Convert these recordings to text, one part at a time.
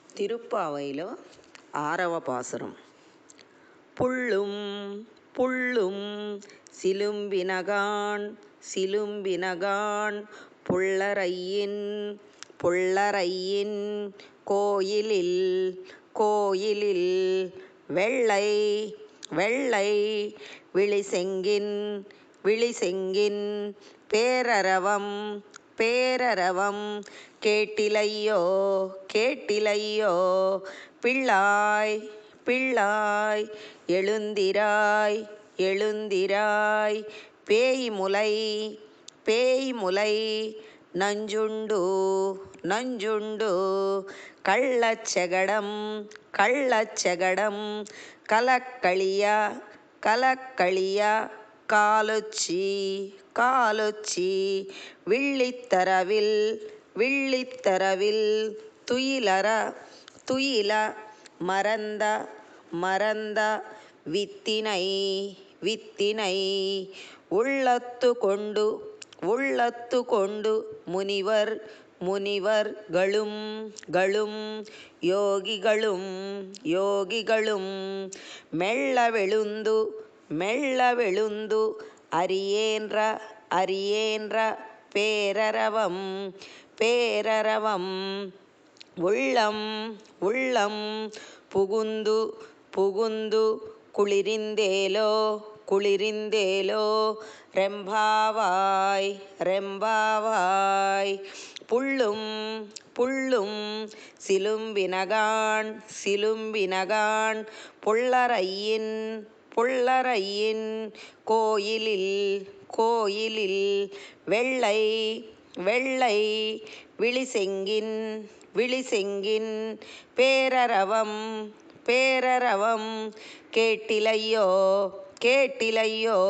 திருப்பாவையில் ஆரவ பாசுரம். புள்ளும் புள்ளும் சிலும்பினகான் சிலும்பினகான் புள்ளரையின் புள்ளரையின் கோயிலில் கோயிலில் வெள்ளை வெள்ளை விழிசெங்கின் விழிசெங்கின் பேரரவம் பேரரவம் கேட்டிலையோ கேட்டிலையோ பிள்ளாய் பிள்ளாய் எழுந்திராய் எழுந்திராய் பேய்முலை பேய்முலை நஞ்சுண்டு நஞ்சுண்டு கள்ளச்செகடம் கள்ளச்செகடம் கலக்களியா கலக்களியா காலொச்சி காலொச்சி வில்லித்தரவில் வில்லித்தரவில் துயிலற துயில மறந்த மறந்த வித்தினை வித்தினை உள்ளத்து கொண்டு உள்ளத்து கொண்டு முனிவர் முனிவர்களும் களும் யோகிகளும் யோகிகளும் மெல்லவெழுந்து மெல்லவெழுந்து அறியேன்ற அறியேன்ற பேரரவம் பேரரவம் உள்ளம் உள்ளம் புகுந்து புகுந்து குளிரிந்தேலோ குளிரிந்தேலோ ரெம்பாவாய் ரெம்பாவாய் புள்ளும் புள்ளும் சிலும்பினகான் சிலும்பினகான் புள்ளரையின் புள்ளரையின் கோயிலில் கோயிலில் வெள்ளை வெள்ளை விழிசெங்கின் விழிசெங்கின் பேரரவம் பேரரவம் கேட்டிலையோ கேட்டிலையோ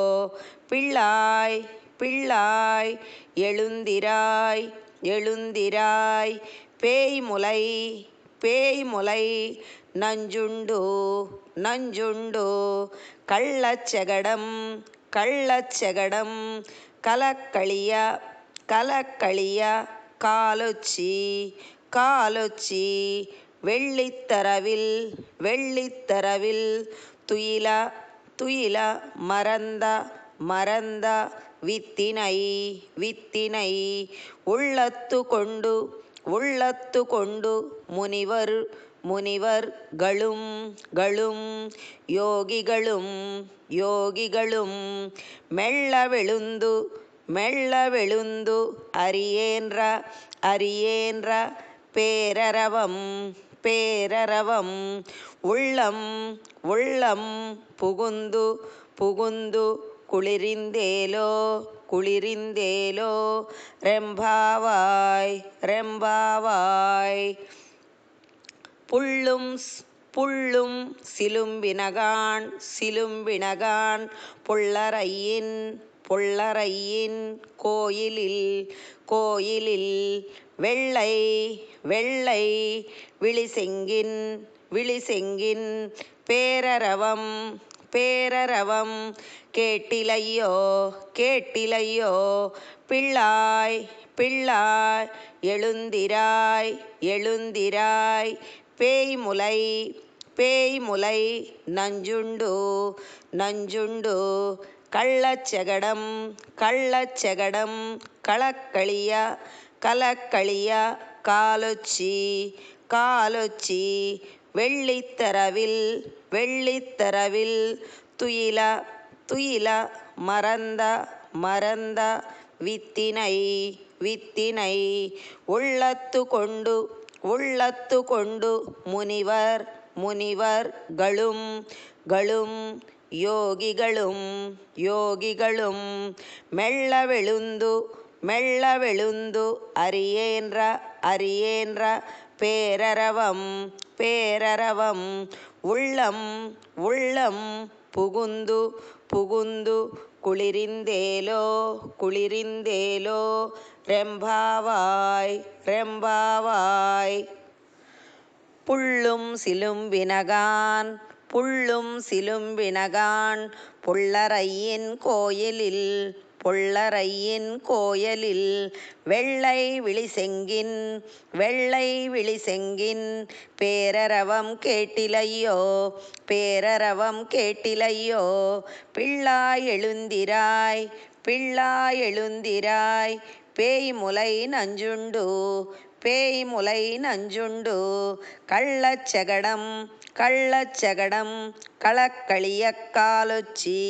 பிள்ளாய் பிள்ளாய் எழுந்திராய் எழுந்திராய் பேய்முலை பேய்முலை நஞ்சுண்டு நஞ்சுண்டு கள்ளச்செகடம் கள்ளச்செகடம் கலக்களியா கலக்களியா காலொச்சி காலொச்சி வெள்ளித்தரவில் வெள்ளித்தரவில் துயில துயில மறந்த மறந்த வித்தினை வித்தினை உள்ளத்து கொண்டு உள்ளத்து கொண்டு முனிவர் முனிவர்களும் களும் யோகிகளும் யோகிகளும் மெல்லவெழுந்து மெல்லவெழுந்து அறியேன்ற அறியேன்ற பேரரவம் பேரரவம் உள்ளம் உள்ளம் புகுந்து புகுந்து குளிரிந்தேலோ குளிரிந்தேலோ ரெம்பாவாய் ரெம்பாவாய் புள்ளும் புள்ளும் சிலும்பினகான் சிலும்பினகான் புள்ளரையின் புள்ளரையின் கோயிலில் கோயிலில் வெள்ளை வெள்ளை விழிசெங்கின் விழிசெங்கின் பேரரவம் பேரரவம் கேட்டிலையோ கேட்டிலையோ பிள்ளாய் பிள்ளாய் எழுந்திராய் எழுந்திராய் பேய்முலை பேய்முலை நஞ்சுண்டு நஞ்சுண்டு கள்ளச்செகடம் கள்ளச்செகடம் கலக்களியா கலக்களியா காலொச்சி காலொச்சி வெள்ளித்தரவில் வெள்ளித்தரவில் துயில துயில மறந்த மறந்த வித்தினை வித்தினை உள்ளத்து கொண்டு உள்ளத்து கொண்டு முனிவர் முனிவர்களும் களும் யோகிகளும் யோகிகளும் மெல்லவெழுந்து மெல்லவெழுந்து அறியேன்ற அறியேன்ற பேரரவம் பேரரவம் உள்ளம் உள்ளம் புகுந்து புகுந்து குளிரிந்தேலோ குளிரிந்தேலோ ரெம்பாவாய் ரெம்பாவாய் புள்ளும் சிலும்பினகான் புள்ளும் சிலும்பினகான் புள்ளரையின் கோயிலில் பொள்ளரையின் கோயலில் வெள்ளை விழிசெங்கின் வெள்ளை விழிசெங்கின் பேரரவம் கேட்டிலையோ பேரரவம் கேட்டிலையோ பிள்ளாய் எழுந்திராய் பிள்ளாய் எழுந்திராய் பேய் முலை நஞ்சுண்டு பேய் முலை நஞ்சுண்டு கள்ளச்சகடம் கள்ளச்சகடம் களக்களியக் காலொச்சி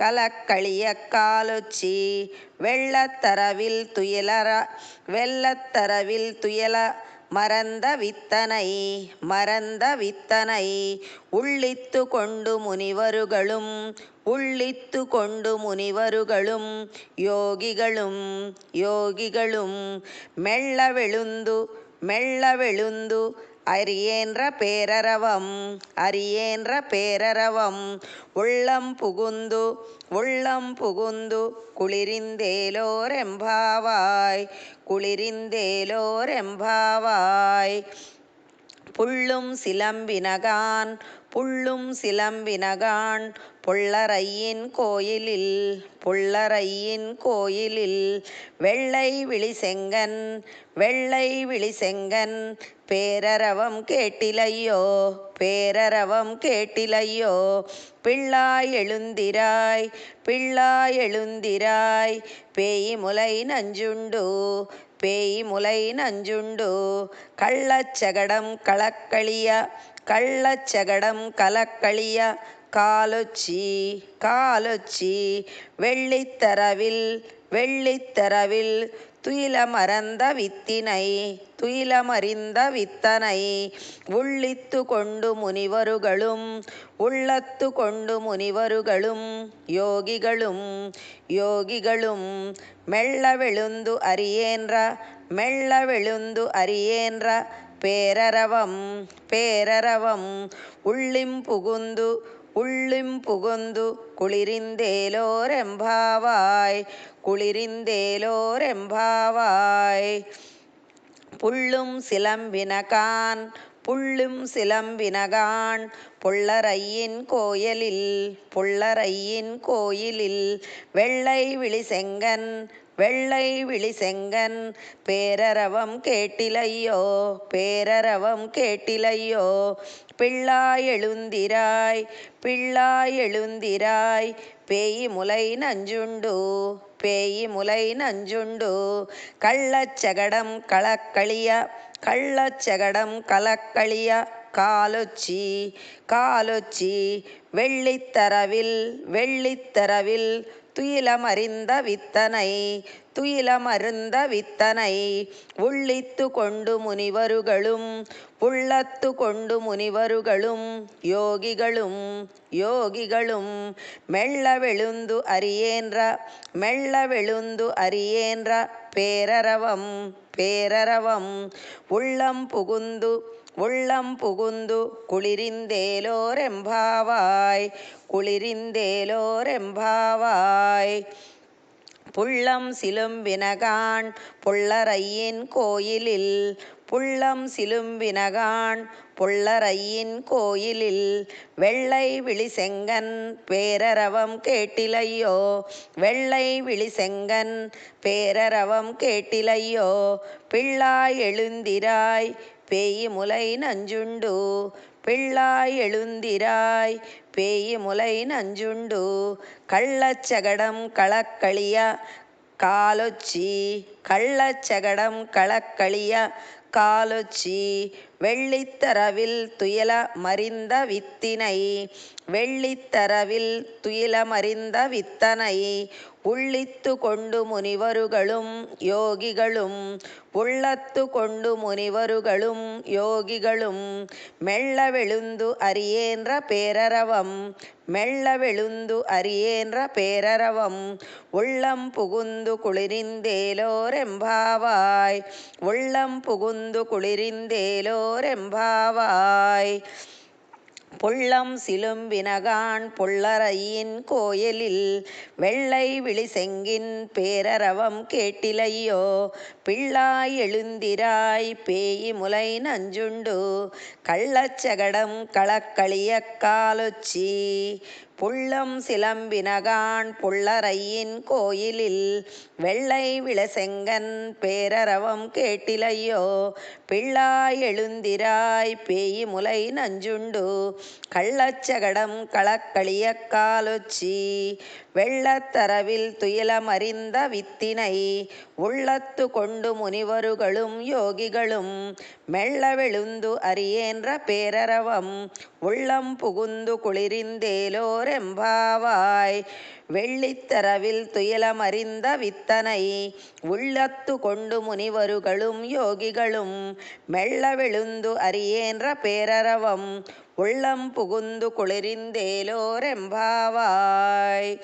கலக்களியக் காலொச்சி வெள்ளத்தரவில் துயல மறந்த வித்தனை மறந்த வித்தனை உள்ளித்து கொண்டு முனிவருகளும் உள்ளித்து கொண்டு முனிவருகளும் யோகிகளும் யோகிகளும் மெல்லவெழுந்து மெல்லவெழுந்து அரியேன்ற பேரரவம் அரியேன்ற பேரரவம் உள்ளம் புகுந்து உள்ளம் புகுந்து குளிரிந்தேலோரெம்பாவாய் குளிரிந்தேலோரெம்பாவாய் புள்ளும் சிலம்பினகான் புள்ளும் சிலம்பினகான் பொள்ளரையின் கோயிலில் பொள்ளரையின் கோயிலில் வெள்ளை விழிசெங்கன் வெள்ளை விழிசெங்கன் பேரரவம் கேட்டிலையோ பேரரவம் கேட்டிலையோ பிள்ளாய் எழுந்திராய் பிள்ளாய் எழுந்திராய் பேய் முலை நஞ்சுண்டு பேய் முலை நஞ்சுண்டு கள்ளச்சகடம் களக்களிய கள்ளச்சகடம் கலக்களிய காலொச்சி காலொச்சி வெள்ளித்தரவில் வெள்ளித்தரவில் துயிலமறந்த வித்தினை துயிலமறிந்த வித்தனை உள்ளித்து கொண்டு முனிவருகளும் உள்ளத்து கொண்டு முனிவருகளும் யோகிகளும் யோகிகளும் மெல்லவெழுந்து அரியேன்ற மெல்லவெழுந்து அரியேன்ற பேரரவம் பேரரவம் உள்ளிம் புகுந்து உள்ளிம் புகுந்து குளிரிந்தேலோரெம்பாவாய் குளிரிந்தேலோரெம்பாவாய் புள்ளும் சிலம்பினகான் புள்ளும் சிலம்பினகான் பொள்ளரையின் கோயலில் பொள்ளரையின் கோயிலில் வெள்ளை விழிசெங்கன் வெள்ளை விழிசெங்கன் பேரரவம் கேட்டிலையோ பேரரவம் கேட்டிலையோ பிள்ளாய் எழுந்திராய் பிள்ளாய் எழுந்திராய் பேய் முலை நஞ்சுண்டு பேய் முலை நஞ்சுண்டு கள்ளச்சகடம் களக்களிய கள்ளச்சகடம் கலக்களிய காலொச்சி காலொச்சி வெள்ளித்தரவில் வெள்ளித்தரவில் துயிலமறிந்த வித்தனை துயிலமருந்த வித்தனை உள்ளித்து கொண்டு முனிவருகளும் உள்ளத்து கொண்டு முனிவருகளும் யோகிகளும் யோகிகளும் மெல்லவெழுந்து அரியேன்ற மெல்லவெழுந்து அரியேன்ற பேரரவம் பேரரவம் உள்ளம் புகுந்து உள்ளம் புகுந்து குளிரிந்தேலோரெம்பாவாய் குளிரிந்தேலோரெம்பாவாய் புள்ளம் சிலும்பினகான் பொள்ளரையின் கோயிலில் புள்ளம் சிலும்பினகான் பொள்ளரையின் கோயிலில் வெள்ளை விழிசெங்கன் பேரரவம் கேட்டிலையோ வெள்ளை விழிசெங்கன் பேரரவம் கேட்டிலையோ பிள்ளாய் எழுந்திராய் பேய் முலை நஞ்சுண்டு பிள்ளாய் எழுந்திராய் பேய் முலை நஞ்சுண்டு கள்ளச்சகடம் களக்களிய காலொச்சி கள்ளச்சகடம் களக்களிய காலொச்சி வெள்ளித்தரவில் துயில மறிந்த வித்தினை வெள்ளித்தரவில் துயிலமறிந்த வித்தனை உள்ளித்து கொண்டு முனிவருகளும் யோகிகளும் உள்ளத்து கொண்டு முனிவருகளும் யோகிகளும் மெல்லவெழுந்து அரியேன்ற பேரரவம் மெல்லவெழுந்து அரியேன்ற பேரரவம் உள்ளம் புகுந்து குளிரிந்தேலோரெம்பாவாய் உள்ளம் புகுந்து குளிரிந்தேலோரெம்பாவாய் புள்ளம் சிலும்பினகான் பொள்ளரையின் கோயிலில் வெள்ளை விழிசெங்கின் பேரரவம் கேட்டிலையோ பிள்ளாய் எழுந்திராய் பேய் முலை நஞ்சுண்டு கள்ளச்சகடம் களக்களிய காலொச்சி புள்ளம் சிலம்பினகான் புள்ளரையின் கோயிலில் வெள்ளை விளசெங்கன் பேரரவம் கேட்டிலையோ. பிள்ளாய் எழுந்திராய் பேயிமுலை நஞ்சுண்டு கள்ளச்சகடம் களக்களியக் காலொச்சி வெள்ளத்தரவில் துயிலமறிந்த வித்தினை உள்ளத்து கொண்டு முனிவருகளும் யோகிகளும் மெள்ளவெழுந்து அறியேன்ற பேரரவம் உள்ளம் புகுந்து குளிரிந்தேலோரெம்பாவாய். வெள்ளித்தரவில் துயிலமறிந்த வித்தனை உள்ளத்து கொண்டு முனிவருகளும் யோகிகளும் மெள்ளவெழுந்து அறியேன்ற பேரரவம் உள்ளம் புகுந்து குளிரிந்தேலோரெம்பாவாய்.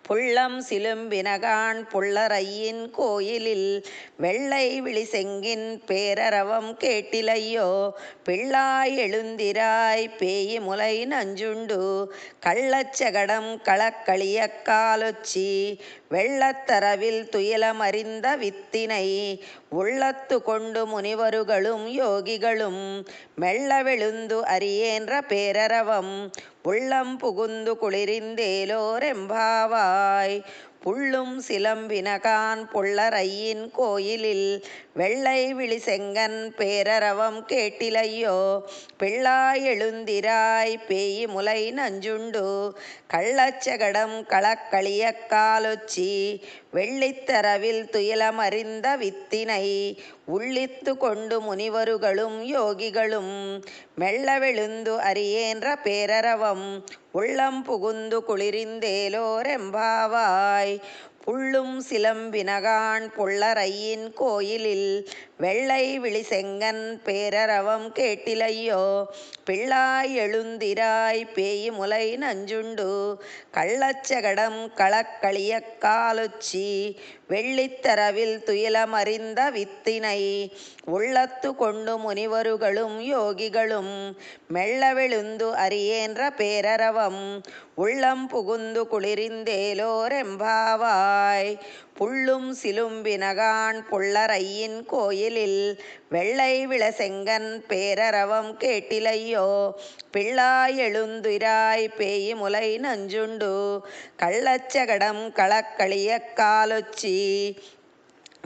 புள்ளம் சிலும்பினகான் புள்ளரையின் கோயிலில் வெள்ளை விழிசெங்கின் பேரரவம் கேட்டிலையோ. பிள்ளாய் எழுந்திராய் பேயிமுலை நஞ்சுண்டு கள்ளச்சகடம் களக்களியக் காலொச்சி வெள்ளத்தரவில் துயிலமறிந்த வித்தினை உள்ளத்து கொண்டு முனிவருகளும் யோகிகளும் மெள்ளவெழுந்து அறியேன்ற பேரரவம் உள்ளம் புகுந்து குளிரிந்தேலோரெம்பாவாய். புள்ளும் சிலம்பினகான் புள்ளரையின் கோயிலில் வெள்ளை விழிசெங்கன் பேரரவம் கேட்டிலையோ. பிள்ளாய் எழுந்திராய் பேயிமுலை நஞ்சுண்டு கள்ளச்சகடம் களக்களியக் காலொச்சி வெள்ளித்தரவில் துயிலமறிந்த வித்தினை உள்ளித்து கொண்டு முனிவருகளும் யோகிகளும் மெள்ளவெழுந்து அறியேன்ற பேரரவம் உள்ளம் புகுந்து குளிரிந்தேலோரெம்பாவாய். புள்ளும் சிலம்பினகான் புள்ளரையின் கோயிலில் வெள்ளை விழிசெங்கன் பேரரவம் கேட்டிலையோ. பிள்ளாய் எழுந்திராய் பேயிமுலை நஞ்சுண்டு கள்ளச்சகடம் களக்களியக் காலொச்சி வெள்ளித்தரவில் துயிலமறிந்த வித்தினை உள்ளத்து கொண்டு முனிவருகளும் யோகிகளும் மெள்ளவெழுந்து அறியேன்ற பேரரவம் உள்ளம் புகுந்து குளிரிந்தேலோரெம்பாவாய். புள்ளும் சிலும்பினகான் புள்ளரையின் கோயிலில் வெள்ளை விளசெங்கன் பேரரவம் கேட்டிலையோ. பிள்ளாய் எழுந்திராய் பேயிமுலை நஞ்சுண்டு கள்ளச்சகடம் களக்களியக் காலொச்சி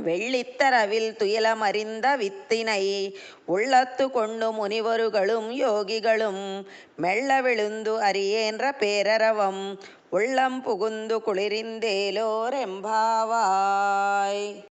வெள்ளித்தரவில் துயிலமறிந்த வித்தினை உள்ளத்து கொண்டு முனிவருகளும் யோகிகளும் மெள்ளவெழுந்து அறியேன்ற பேரரவம் உள்ளம் புகுந்து குளிரிந்தேலோரெம்பாவாய்.